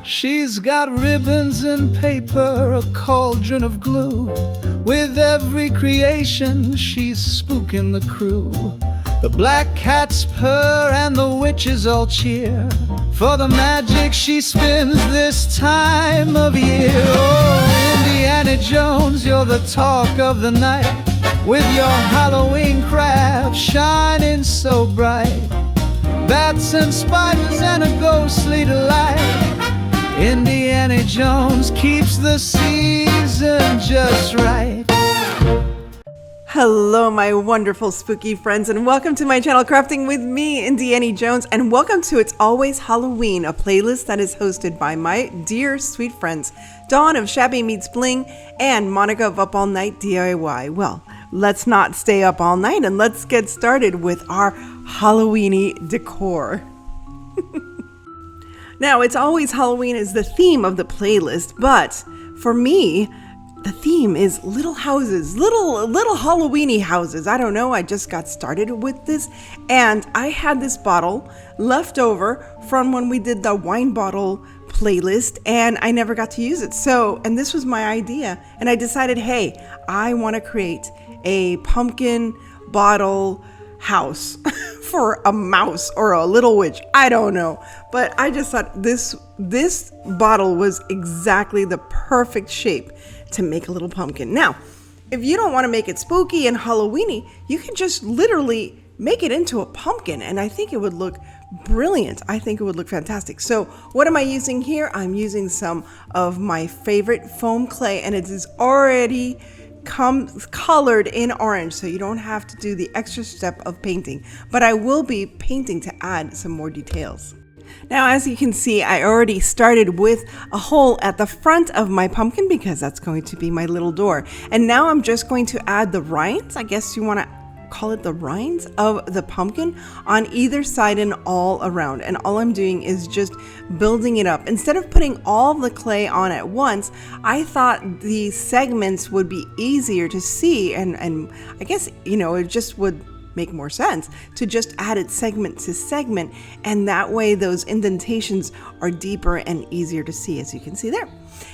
She's got ribbons and paper, a cauldron of glue. With every creation, she's spooking the crew. The black cats purr and the witches all cheer for the magic she spins this time of year. Oh, Indiana Jones, you're the talk of the night, with your Halloween craft shining so bright. Bats and spiders and a ghostly delight. Indiana Jones keeps the season just right. Hello, my wonderful spooky friends, and welcome to my channel, Crafting with me, Indiana Jones, and welcome to It's Always Halloween, a playlist that is hosted by my dear sweet friends, Dawn of Shabby Meets Bling and Monica of Up All Night DIY. Well, let's not stay up all night and let's get started with our Halloweeny decor. Now, It's Always Halloween is the theme of the playlist, but for me, the theme is little houses, little Halloweeny houses. I don't know, I just got started with this, and I had this bottle left over from when we did the wine bottle playlist, and I never got to use it. And this was my idea, and I decided, hey, I want to create a pumpkin bottle house for a mouse or a little witch. I don't know, but I just thought this bottle was exactly the perfect shape to make a little pumpkin. Now, if you don't want to make it spooky and Halloweeny, you can just literally make it into a pumpkin, and I think it would look brilliant. I think it would look fantastic. So what am I using here? I'm using some of my favorite foam clay, and it is already colored in orange, so you don't have to do the extra step of painting, but I will be painting to add some more details. Now, as you can see, I already started with a hole at the front of my pumpkin because that's going to be my little door, and now I'm just going to add the rinds, I guess you want to call it the rinds of the pumpkin, on either side and all around. And all I'm doing is just building it up. Instead of putting all the clay on at once, I thought the segments would be easier to see, and I guess, it just would make more sense to just add it segment to segment, and that way those indentations are deeper and easier to see, as you can see there.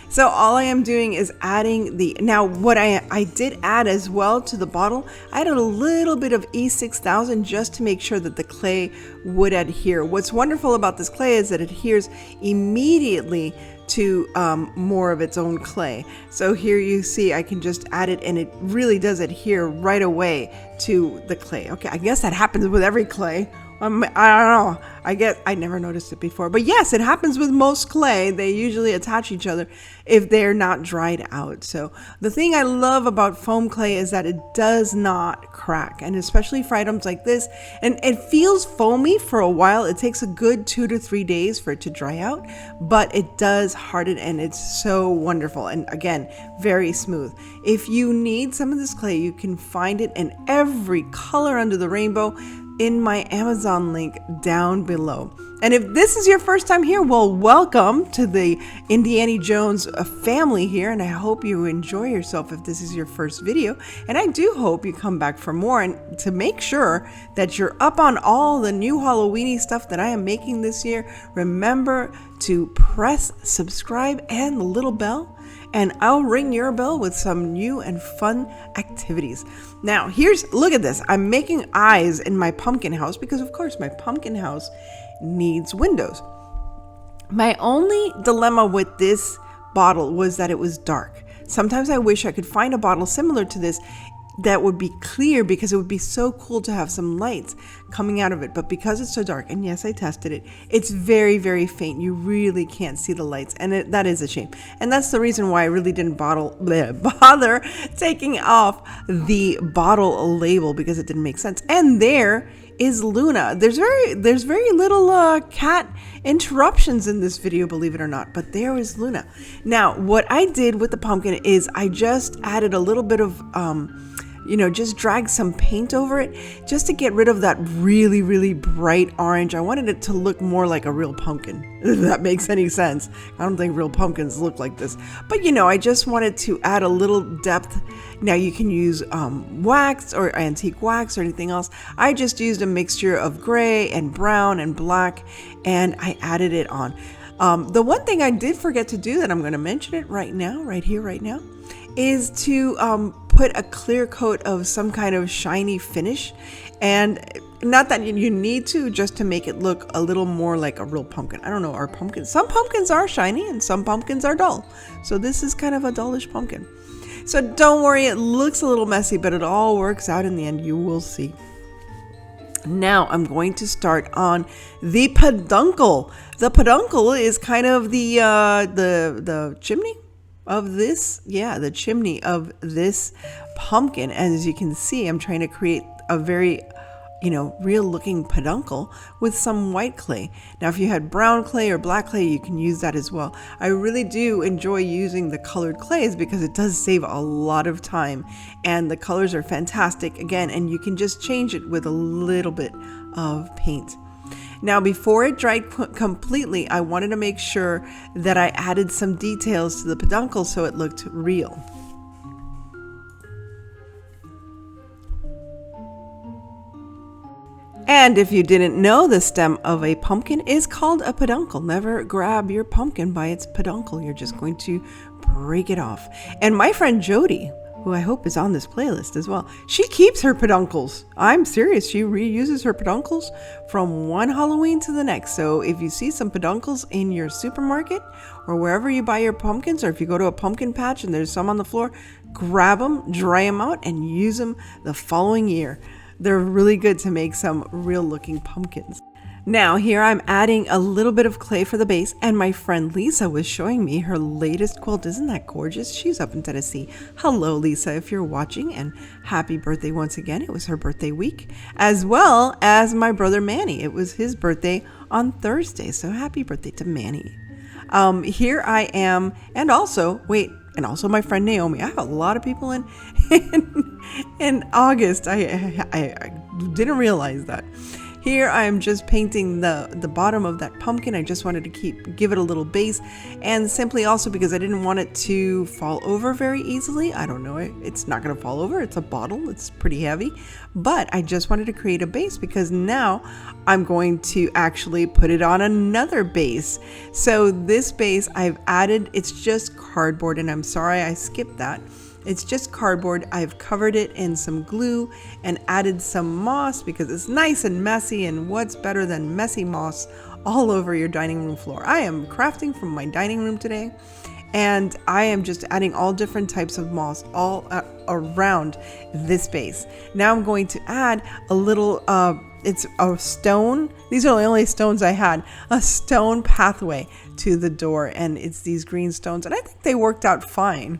So all I am doing is adding now what I did add as well to the bottle, I added a little bit of E6000 just to make sure that the clay would adhere. What's wonderful about this clay is that it adheres immediately to more of its own clay. So here you see I can just add it, and it really does adhere right away to the clay. Okay, I guess that happens with every clay. I don't know. I guess I never noticed it before, but yes, it happens with most clay. They usually attach each other if they're not dried out. So the thing I love about foam clay is that it does not crack, and especially for items like this, and it feels foamy for a while. It takes a good 2 to 3 days for it to dry out, but it does harden, and it's so wonderful. And again, very smooth. If you need some of this clay, you can find it in every color under the rainbow in my Amazon link down below. And if this is your first time here, well, welcome to the Indiana Jones family here, and I hope you enjoy yourself if this is your first video, and I do hope you come back for more. And to make sure that you're up on all the new Halloweeny stuff that I am making this year, remember to press subscribe and the little bell, and I'll ring your bell with some new and fun activities. Now, look at this. I'm making eyes in my pumpkin house because, of course, my pumpkin house needs windows. My only dilemma with this bottle was that it was dark. Sometimes I wish I could find a bottle similar to this that would be clear, because it would be so cool to have some lights coming out of it. But because it's so dark, and yes, I tested it, it's very, very faint. You really can't see the lights, and that is a shame. And that's the reason why I really didn't bother taking off the bottle label, because it didn't make sense. And there is Luna. There's very little cat interruptions in this video, believe it or not, but there is Luna. Now, what I did with the pumpkin is I just added a little bit of just drag some paint over it just to get rid of that really, really bright orange. I wanted it to look more like a real pumpkin, if that makes any sense. I don't think real pumpkins look like this, but I just wanted to add a little depth. Now you can use wax or antique wax or anything else. I just used a mixture of gray and brown and black, and I added it on. The one thing I did forget to do that I'm going to mention it right now, right here, right now, is to put a clear coat of some kind of shiny finish. And not that you need to, just to make it look a little more like a real pumpkin. I don't know, some pumpkins are shiny and some pumpkins are dull. So this is kind of a dullish pumpkin. So don't worry, it looks a little messy, but it all works out in the end. You will see. Now I'm going to start on the peduncle. The peduncle is kind of the chimney of this. Yeah, the chimney of this pumpkin. And as you can see, I'm trying to create a very real looking peduncle with some white clay. Now, if you had brown clay or black clay, you can use that as well. I really do enjoy using the colored clays because it does save a lot of time, and the colors are fantastic again, and you can just change it with a little bit of paint. Now, before it dried completely, I wanted to make sure that I added some details to the peduncle so it looked real. And if you didn't know, the stem of a pumpkin is called a peduncle. Never grab your pumpkin by its peduncle. You're just going to break it off. And my friend Jody, who I hope is on this playlist as well, she keeps her peduncles. I'm serious. She reuses her peduncles from one Halloween to the next. So if you see some peduncles in your supermarket or wherever you buy your pumpkins, or if you go to a pumpkin patch and there's some on the floor, grab them, dry them out, and use them the following year. They're really good to make some real looking pumpkins. Now here I'm adding a little bit of clay for the base, and my friend Lisa was showing me her latest quilt. Isn't that gorgeous? She's up in Tennessee. Hello Lisa, if you're watching, and happy birthday once again. It was her birthday week, as well as my brother Manny. It was his birthday on Thursday, so happy birthday to Manny. Here I am, and also my friend Naomi. I have a lot of people in August. I didn't realize that. Here I am just painting the bottom of that pumpkin. I just wanted to give it a little base, and simply also because I didn't want it to fall over very easily. I don't know, it's not going to fall over. It's a bottle. It's pretty heavy, but I just wanted to create a base because now I'm going to actually put it on another base. So this base I've added, it's just cardboard, and I'm sorry I skipped that. It's just cardboard. I've covered it in some glue and added some moss because it's nice and messy, and what's better than messy moss all over your dining room floor. I am crafting from my dining room today, and I am just adding all different types of moss all around this base. Now I'm going to add a little, it's a stone. These are the only stones I had. A stone pathway to the door, and it's these green stones, and I think they worked out fine.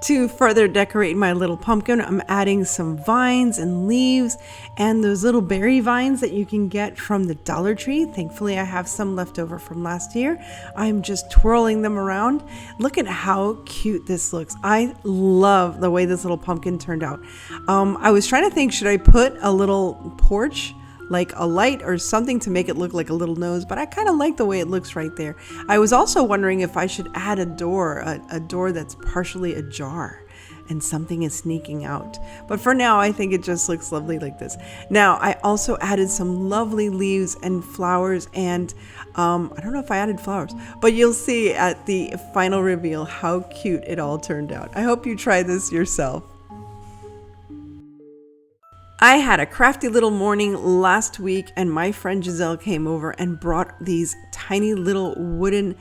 To further decorate my little pumpkin, I'm adding some vines and leaves and those little berry vines that you can get from the Dollar Tree. Thankfully, I have some left over from last year. I'm just twirling them around. Look at how cute this looks. I love the way this little pumpkin turned out. I was trying to think, should I put a little porch, like a light or something to make it look like a little nose, but I kind of like the way it looks right there. I was also wondering if I should add a door that's partially ajar and something is sneaking out. But for now, I think it just looks lovely like this. Now, I also added some lovely leaves and flowers, and I don't know if I added flowers, but you'll see at the final reveal how cute it all turned out. I hope you try this yourself. I had a crafty little morning last week, and my friend Giselle came over and brought these tiny little wooden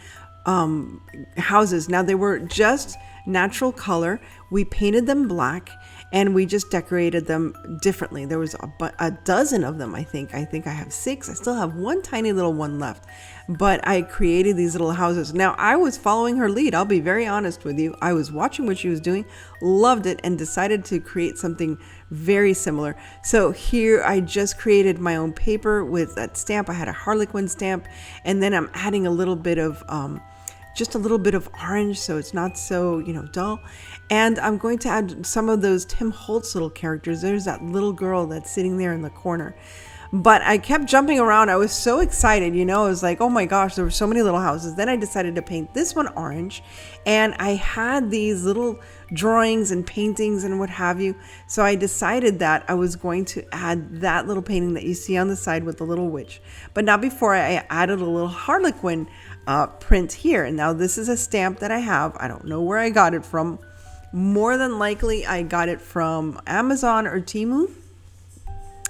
houses. Now, they were just natural color. We painted them black, and we just decorated them differently. There was a dozen of them, I think. I think I have 6. I still have one tiny little one left, but I created these little houses. Now, I was following her lead. I'll be very honest with you. I was watching what she was doing, loved it, and decided to create something very similar. So here I just created my own paper with that stamp. I had a Harlequin stamp, and then I'm adding a little bit of just a little bit of orange so it's not so dull, and I'm going to add some of those Tim Holtz little characters. There's that little girl that's sitting there in the corner. But I kept jumping around. I was so excited, I was like, oh my gosh, there were so many little houses. Then I decided to paint this one orange, and I had these little drawings and paintings and what have you. So I decided that I was going to add that little painting that you see on the side with the little witch. But not before I added a little harlequin print here. And now this is a stamp that I have. I don't know where I got it from. More than likely I got it from Amazon or Temu.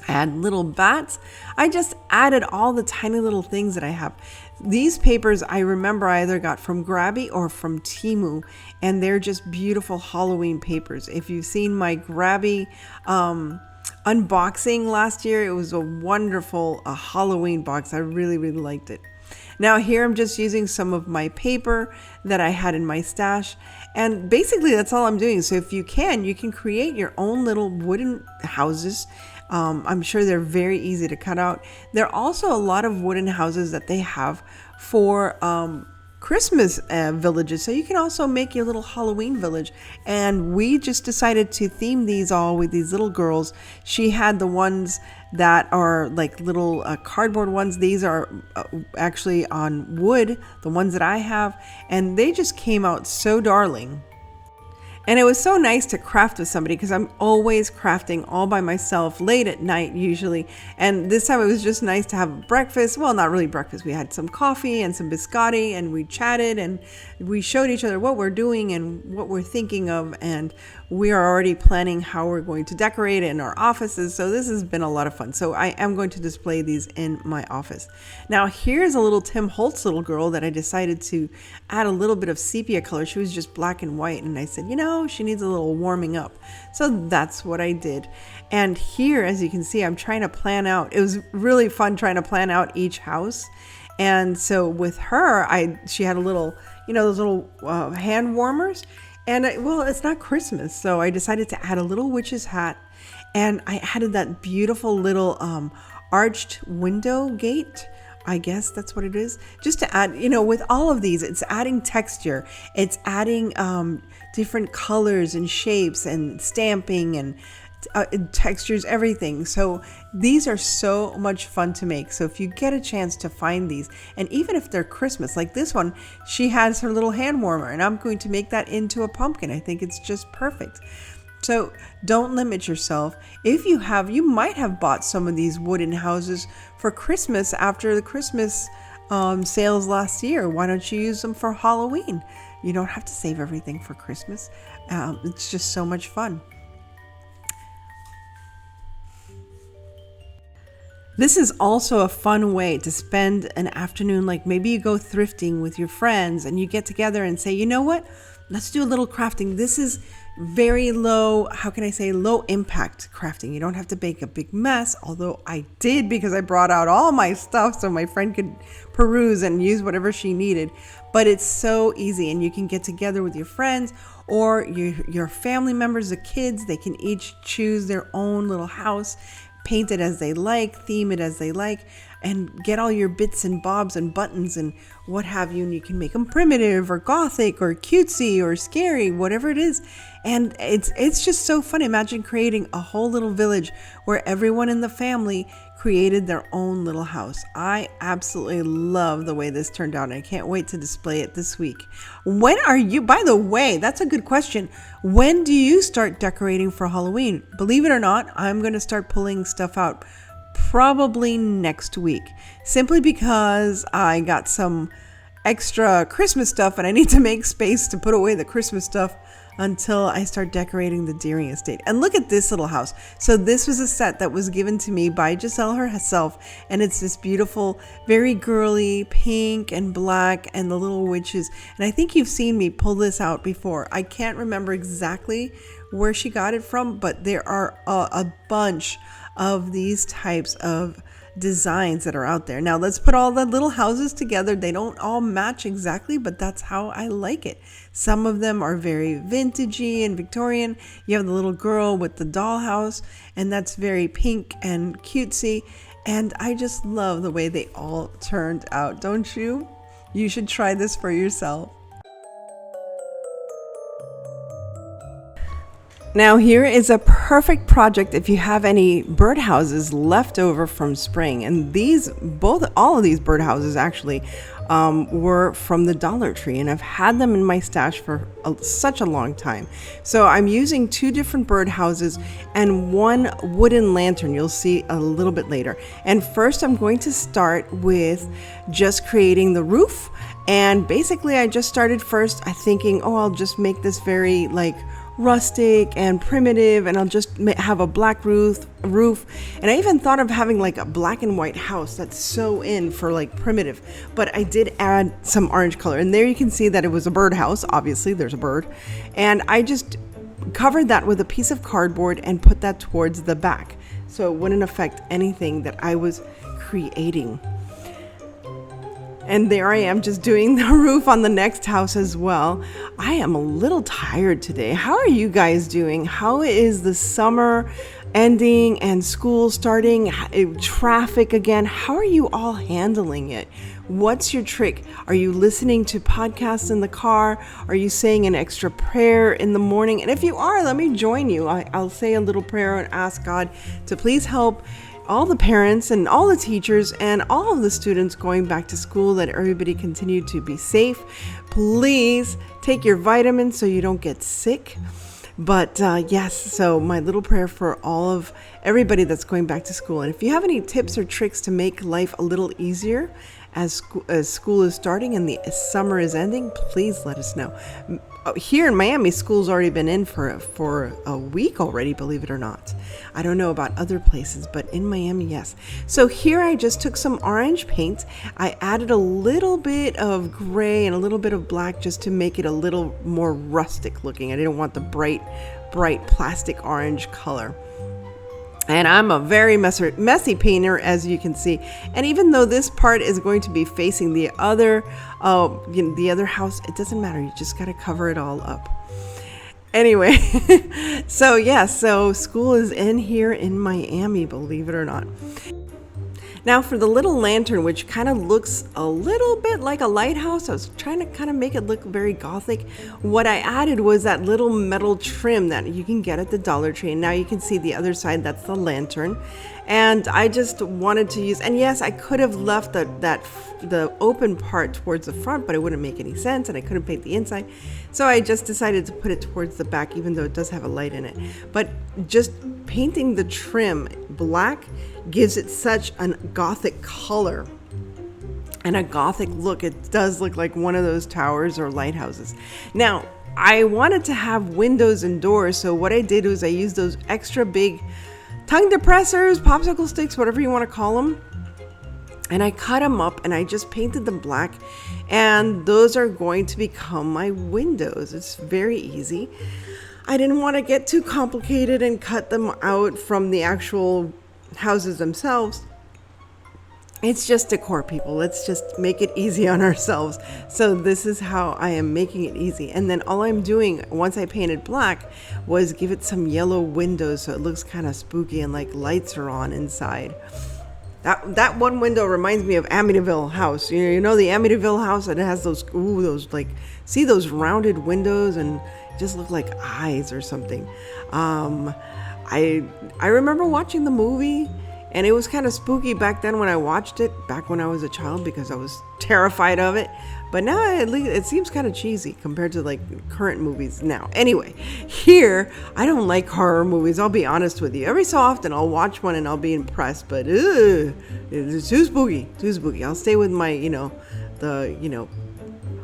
I had little bats. I just added all the tiny little things that I have. These papers I remember I either got from Grabby or from Temu, and they're just beautiful Halloween papers. If you've seen my Grabby unboxing last year, it was a wonderful Halloween box. I really, really liked it. Now here I'm just using some of my paper that I had in my stash, and basically that's all I'm doing. So if you can create your own little wooden houses. I'm sure they're very easy to cut out. There are also a lot of wooden houses that they have for Christmas villages. So you can also make your little Halloween village. And we just decided to theme these all with these little girls. She had the ones that are like little cardboard ones. These are actually on wood, the ones that I have. And they just came out so darling. And it was so nice to craft with somebody, because I'm always crafting all by myself late at night usually. And this time it was just nice to have breakfast. Well, not really breakfast. We had some coffee and some biscotti, and we chatted and we showed each other what we're doing and what we're thinking of. And we are already planning how we're going to decorate in our offices. So this has been a lot of fun. So I am going to display these in my office. Now here's a little Tim Holtz little girl that I decided to add a little bit of sepia color. She was just black and white. And I said, she needs a little warming up. So that's what I did. And here, as you can see, I'm trying to plan out. It was really fun trying to plan out each house. And so with her, she had a little, those little hand warmers. And it's not Christmas, so I decided to add a little witch's hat, and I added that beautiful little arched window gate. I guess that's what it is. Just to add, with all of these, it's adding texture. It's adding different colors and shapes and stamping and textures, everything. So these are so much fun to make. So if you get a chance to find these, and even if they're Christmas, like this one, she has her little hand warmer, and I'm going to make that into a pumpkin. I think it's just perfect. So don't limit yourself. If you might have bought some of these wooden houses for Christmas after the Christmas sales last year. Why don't you use them for Halloween? You don't have to save everything for Christmas. It's just so much fun. This is also a fun way to spend an afternoon. Like maybe you go thrifting with your friends and you get together and say, you know what? Let's do a little crafting. This is very low impact crafting. You don't have to make a big mess, although I did, because I brought out all my stuff so my friend could peruse and use whatever she needed. But it's so easy, and you can get together with your friends or your family members, the kids. They can each choose their own little house, paint it as they like, theme it as they like, and get all your bits and bobs and buttons and what have you. And you can make them primitive or gothic or cutesy or scary, whatever it is. And it's just so fun. Imagine creating a whole little village where everyone in the family created their own little house. I absolutely love the way this turned out, and I can't wait to display it this week. By the way, that's a good question. When do you start decorating for Halloween? Believe it or not, I'm going to start pulling stuff out probably next week, simply because I got some extra Christmas stuff and I need to make space to put away the Christmas stuff until I start decorating the Deering estate. And look at this little house. So this was a set that was given to me by Giselle herself, and it's this beautiful, very girly pink and black and the little witches. And I think you've seen me pull this out before. I can't remember exactly where she got it from, but there are a bunch of these types of designs that are out there. Now let's put all the little houses together. They don't all match exactly, but that's how I like it. Some of them are very vintagey and Victorian. You have the little girl with the dollhouse, and that's very pink and cutesy. And I just love the way they all turned out, don't you? You should try this for yourself. Now here is a perfect project if you have any birdhouses left over from spring. And all of these birdhouses actually were from the Dollar Tree, and I've had them in my stash for such a long time. So I'm using 2 different birdhouses and 1 wooden lantern you'll see a little bit later. And first I'm going to start with just creating the roof. And basically I just started first thinking, I'll just make this very rustic and primitive, and I'll just have a black roof. And I even thought of having a black and white house. That's so in for primitive, but I did add some orange color, and there you can see that it was a birdhouse. Obviously there's a bird, and I just covered that with a piece of cardboard and put that towards the back so it wouldn't affect anything that I was creating. And there I am just doing the roof on the next house as well. I am a little tired today. How are you guys doing? How is the summer ending and school starting? Traffic again. How are you all handling it? What's your trick? Are you listening to podcasts in the car? Are you saying an extra prayer in the morning? And if you are, let me join you. I'll say a little prayer and ask God to please help all the parents and all the teachers and all of the students going back to school, that everybody continue to be safe. Please take your vitamins so you don't get sick. But yes, so my little prayer for all of everybody that's going back to school. And if you have any tips or tricks to make life a little easier as school is starting and the summer is ending, please let us know. Here in Miami, school's already been in for a week already, believe it or not. I don't know about other places, but in Miami, yes. So here I just took some orange paint. I added a little bit of gray and a little bit of black just to make it a little more rustic looking. I didn't want the bright plastic orange color. And I'm a very messy painter, as you can see. And even though this part is going to be facing the other house, it doesn't matter. You just got to cover it all up. Anyway, so school is in here in Miami, believe it or not. Now for the little lantern, which kind of looks a little bit like a lighthouse, I was trying to kind of make it look very gothic. What I added was that little metal trim that you can get at the Dollar Tree. And now you can see the other side, that's the lantern. And I just wanted to use, and yes, I could have left the open part towards the front, but it wouldn't make any sense, and I couldn't paint the inside. So I just decided to put it towards the back, even though it does have a light in it. But just painting the trim black gives it such a gothic color and a gothic look. It does look like one of those towers or lighthouses. Now, I wanted to have windows and doors, so what I did was I used those extra big tongue depressors, popsicle sticks, whatever you want to call them. And I cut them up and I just painted them black. And those are going to become my windows. It's very easy. I didn't want to get too complicated and cut them out from the actual houses themselves. It's just decor, people. Let's just make it easy on ourselves. So this is how I am making it easy. And then all I'm doing once I painted black was give it some yellow windows so it looks kind of spooky and like lights are on inside. That one window reminds me of Amityville house. You know the Amityville house, and it has those see those rounded windows and just look like eyes or something. I remember watching the movie. And it was kind of spooky back then when I watched it, back when I was a child, because I was terrified of it. But now it seems kind of cheesy compared to like current movies now. Anyway, here, I don't like horror movies. I'll be honest with you. Every so often I'll watch one and I'll be impressed, but it's too spooky, too spooky. I'll stay with my, the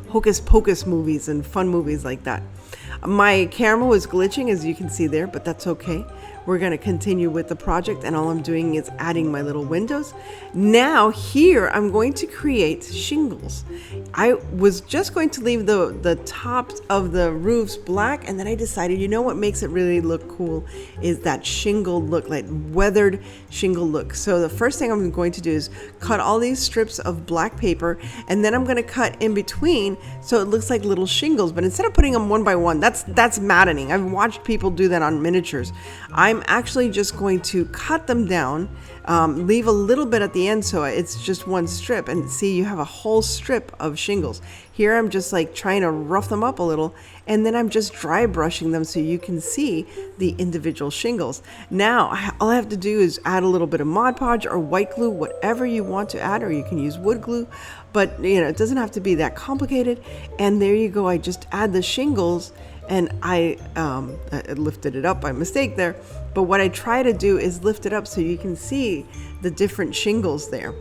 hocus pocus movies and fun movies like that. My camera was glitching, as you can see there, but that's okay. We're going to continue with the project, and all I'm doing is adding my little windows. Now here I'm going to create shingles. I was just going to leave the tops of the roofs black, and then I decided, you know what makes it really look cool is that shingle look, like weathered shingle look. So the first thing I'm going to do is cut all these strips of black paper, and then I'm going to cut in between so it looks like little shingles. But instead of putting them one by one, that's maddening. I've watched people do that on miniatures. I'm I'm actually just going to cut them down, leave a little bit at the end so it's just one strip, and see, you have a whole strip of shingles. Here I'm just like trying to rough them up a little, and then I'm just dry brushing them so you can see the individual shingles. Now all I have to do is add a little bit of Mod Podge or white glue, whatever you want to add, or you can use wood glue, but it doesn't have to be that complicated. And there you go, I just add the shingles, and I lifted it up by mistake there, but what I try to do is lift it up so you can see the different shingles there.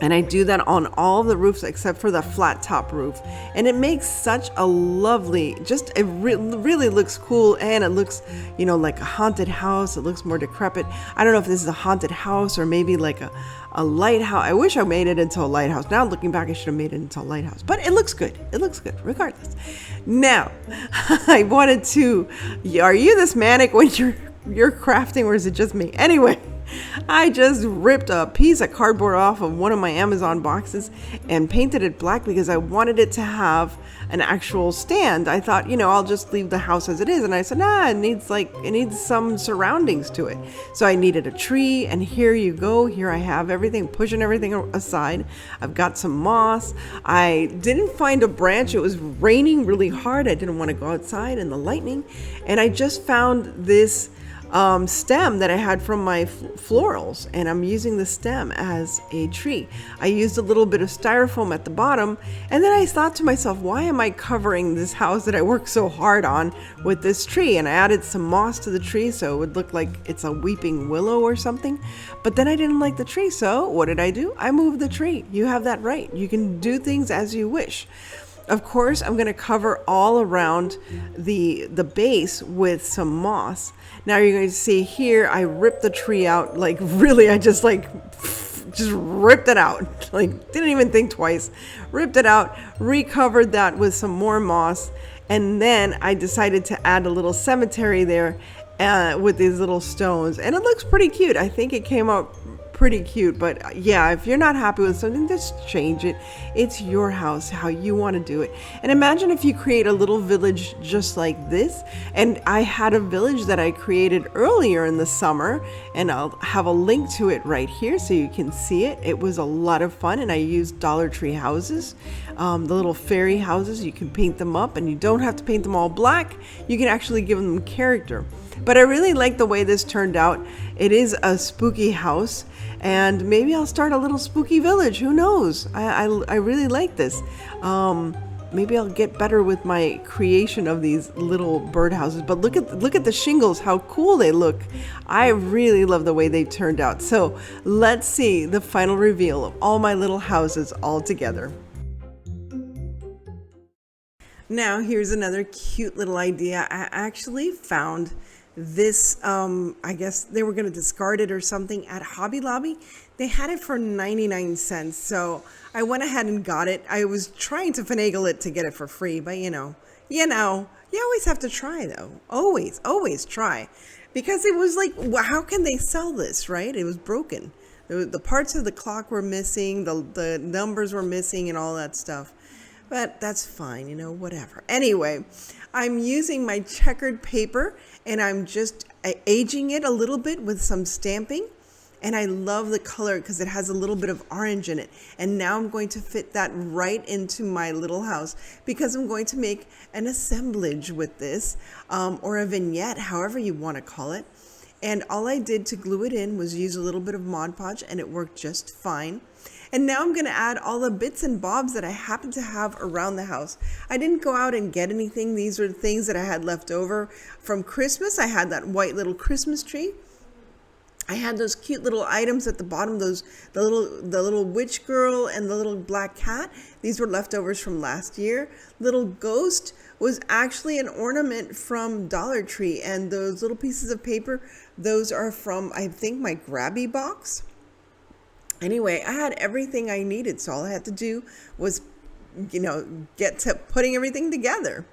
And I do that on all the roofs except for the flat top roof. And it makes such a lovely, it really looks cool. And it looks, like a haunted house. It looks more decrepit. I don't know if this is a haunted house or maybe like a lighthouse. I wish I made it into a lighthouse. Now looking back, I should have made it into a lighthouse. But it looks good. It looks good regardless. Now, I wanted to, are you this manic when you're crafting, or is it just me? Anyway. I just ripped a piece of cardboard off of one of my Amazon boxes and painted it black because I wanted it to have an actual stand. I thought, I'll just leave the house as it is. And I said, it needs some surroundings to it. So I needed a tree, and here you go. Here I have everything, pushing everything aside. I've got some moss. I didn't find a branch. It was raining really hard. I didn't want to go outside in the lightning. And I just found this stem that I had from my florals, and I'm using the stem as a tree. I used a little bit of styrofoam at the bottom, and then I thought to myself, why am I covering this house that I worked so hard on with this tree? And I added some moss to the tree so it would look like it's a weeping willow or something. But then I didn't like the tree, so what did I do? I moved the tree. You have that right. You can do things as you wish. Of course, I'm going to cover all around the base with some moss. Now you're going to see here, I ripped the tree out, like really, I just ripped it out, like didn't even think twice, ripped it out, recovered that with some more moss. And then I decided to add a little cemetery there with these little stones. And it looks pretty cute. I think it came out pretty cute, but yeah, if you're not happy with something, just change it. It's your house, how you want to do it. And imagine if you create a little village just like this. And I had a village that I created earlier in the summer, and I'll have a link to it right here so you can see it. It was a lot of fun, and I used Dollar Tree houses, the little fairy houses. You can paint them up, and you don't have to paint them all black. You can actually give them character. But I really like the way this turned out. It is a spooky house, and maybe I'll start a little spooky village. Who knows? I really like this. Maybe I'll get better with my creation of these little birdhouses. But look at the shingles, how cool they look. I really love the way they turned out. So let's see the final reveal of all my little houses all together. Now here's another cute little idea. I actually found this, I guess they were going to discard it or something at Hobby Lobby. They had it for 99 cents. So I went ahead and got it. I was trying to finagle it to get it for free, but you always have to try though. Always try. Because it was like, well, how can they sell this, right? It was broken. The parts of the clock were missing, the numbers were missing and all that stuff. But that's fine, whatever. Anyway, I'm using my checkered paper, and I'm just aging it a little bit with some stamping. And I love the color because it has a little bit of orange in it. And now I'm going to fit that right into my little house because I'm going to make an assemblage with this, or a vignette, however you want to call it. And all I did to glue it in was use a little bit of Mod Podge, and it worked just fine. And now I'm going to add all the bits and bobs that I happen to have around the house. I didn't go out and get anything. These are the things that I had left over from Christmas. I had that white little Christmas tree. I had those cute little items at the bottom, the little witch girl and the little black cat. These were leftovers from last year. Little ghost was actually an ornament from Dollar Tree, and those little pieces of paper, those are from, I think, my grabby box. Anyway, I had everything I needed, so all I had to do was, get to putting everything together.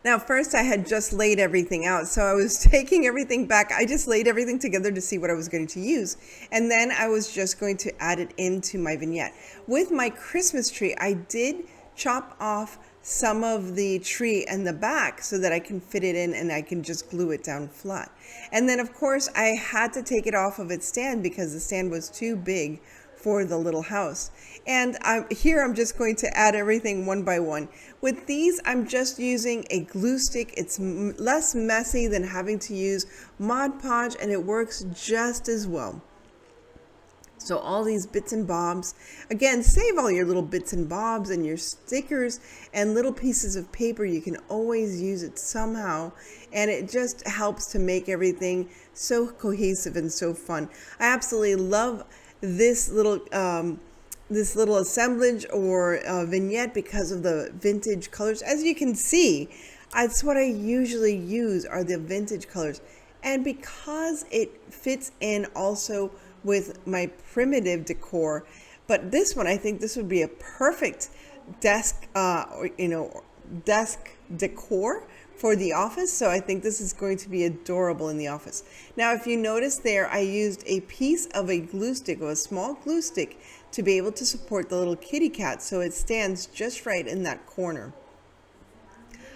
Now, first I had just laid everything out, so I was taking everything back. I just laid everything together to see what I was going to use, and then I was just going to add it into my vignette. With my Christmas tree, I did chop off some of the tree and the back so that I can fit it in and I can just glue it down flat. And then of course I had to take it off of its stand because the stand was too big for the little house. And I'm just going to add everything one by one. With these, I'm just using a glue stick. It's less messy than having to use Mod Podge, and it works just as well. So all these bits and bobs, again, save all your little bits and bobs and your stickers and little pieces of paper. You can always use it somehow, and it just helps to make everything so cohesive and so fun. I absolutely love this little assemblage or vignette because of the vintage colors. As you can see, that's what I usually use, are the vintage colors. And because it fits in also with my primitive decor, but this one, I think this would be a perfect desk decor for the office. So I think this is going to be adorable in the office. Now, if you notice there, I used a piece of a glue stick, or a small glue stick, to be able to support the little kitty cat, so it stands just right in that corner.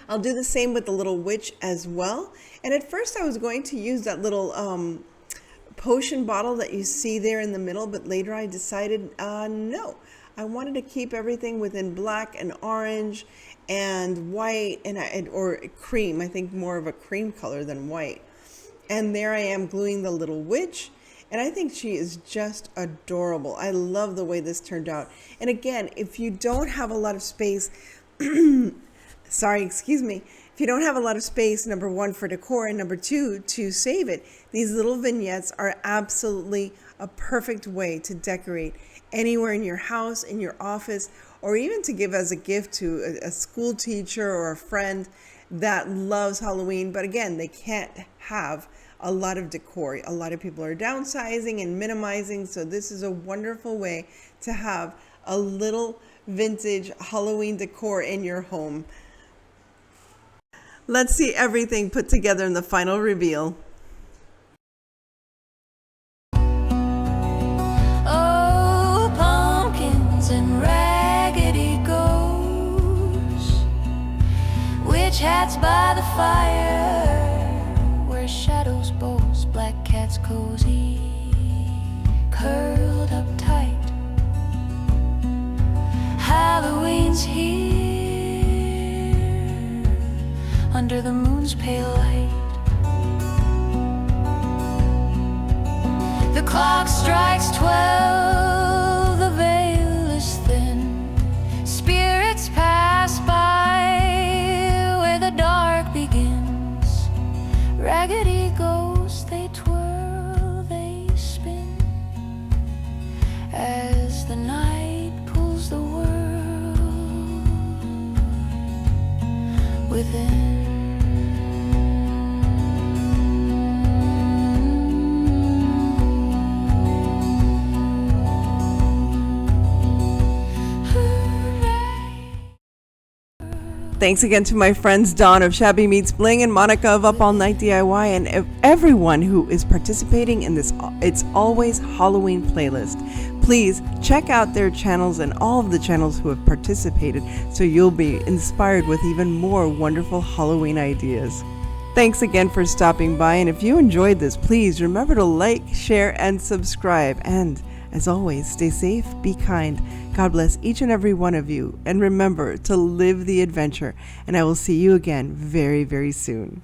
I'll do the same with the little witch as well. And at first I was going to use that little potion bottle that you see there in the middle, but later I decided no. I wanted to keep everything within black and orange and white or cream. I think more of a cream color than white. And there I am gluing the little witch. And I think she is just adorable. I love the way this turned out. And again, if you don't have a lot of space, if you don't have a lot of space, number one, for decor, and number two, to save it, these little vignettes are absolutely a perfect way to decorate anywhere in your house, in your office, or even to give as a gift to a school teacher or a friend that loves Halloween. But again, they can't have a lot of decor. A lot of people are downsizing and minimizing, so this is a wonderful way to have a little vintage Halloween decor in your home. Let's see everything put together in the final reveal. Oh, pumpkins and raggedy ghosts, witch hats by the fire, where shadows boast, black cats cozy, curled up tight. Halloween's here, under the moon's pale light. The clock strikes 12, the veil is thin. Spirits pass by where the dark begins. Raggedy ghosts, they twirl, they spin, as the night pulls the world within. Thanks again to my friends Dawn of Shabby Meets Bling and Monica of Up All Night DIY, and everyone who is participating in this It's Always Halloween playlist. Please check out their channels and all of the channels who have participated, so you'll be inspired with even more wonderful Halloween ideas. Thanks again for stopping by, and if you enjoyed this, please remember to like, share, and subscribe. And as always, stay safe, be kind. God bless each and every one of you. And remember to live the adventure. And I will see you again very, very soon.